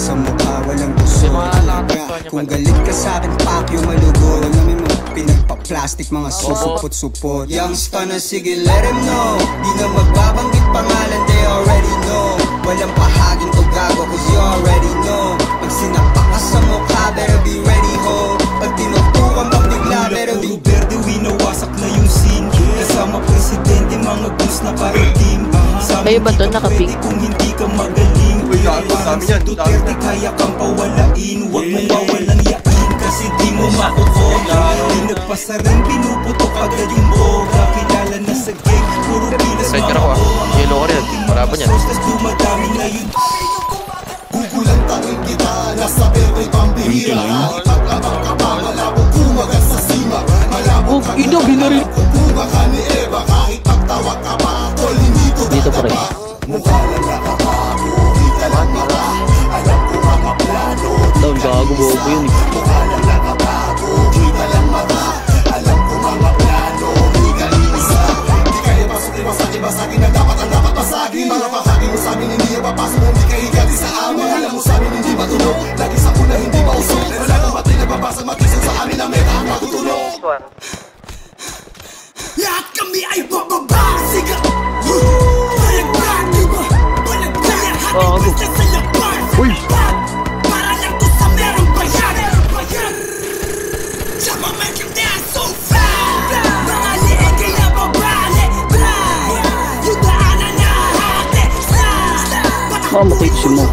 sa mukha, walang gusto. Kung galit ka sa'kin, pakyo malugo. Alam namin mga pinagpa-plastic, mga susupot-supot. Youngsta na sige, let him know. Di na magbabanggit pangalan, they already know. Walang pahaging to gago, cause you already know. Pag sinapak ka sa mukha, better be ready ho. Pag tinutukan ka bigla, better be Verde, winawasak na yung scene. Kasama presidente, mga goons na parating. Kayo ba to nakapig? Kung hindi ka magaling, parang sa Duterte kaya kang pawalain. Huwag mong wawalang yain kasi di mo makukola. Di nagpasa rin, pinuputok agad yung boga. Kilala na sa gang, puro pinas mga boga. Yellow ka rin, marapon yan. Tas dumadami na yun. Gugulang tangin kita, nasa verde pambihira. Ipaglabang ka pa, malabong kumagat sa sima. Malabong ka na malabong kukunga ka ni Eva. Kahit pagtawag ka pa, tol, hindi to dito pa rin. mukha lang nakakago, kita lang mata. Alam ko mga plano, Down, gago bobo yun eh. mukha lang nakakago, kita lang mata. Alam ko mga plano, di ka isa. Di kaya pasukin, basagin na dapat ang dapat basagin. Mga pahagin mo sa'min, hindi na papasok. Hindi ka higati sa amin, alam mo sa'min hindi matulog. Lagi sa una, hindi mausok. Wala kang pati nagbabasa, mag-isip sa amin na meta ang matutulog. Lahat kami ay bababa. Siga Balagbrag, diba? Balagbrag, happy basta sa labas. Para lang to sa merong bayan. Tsaka make him dance so fast. Mga liig ay nababali. Yung daanan na hati. Mamakit si mo.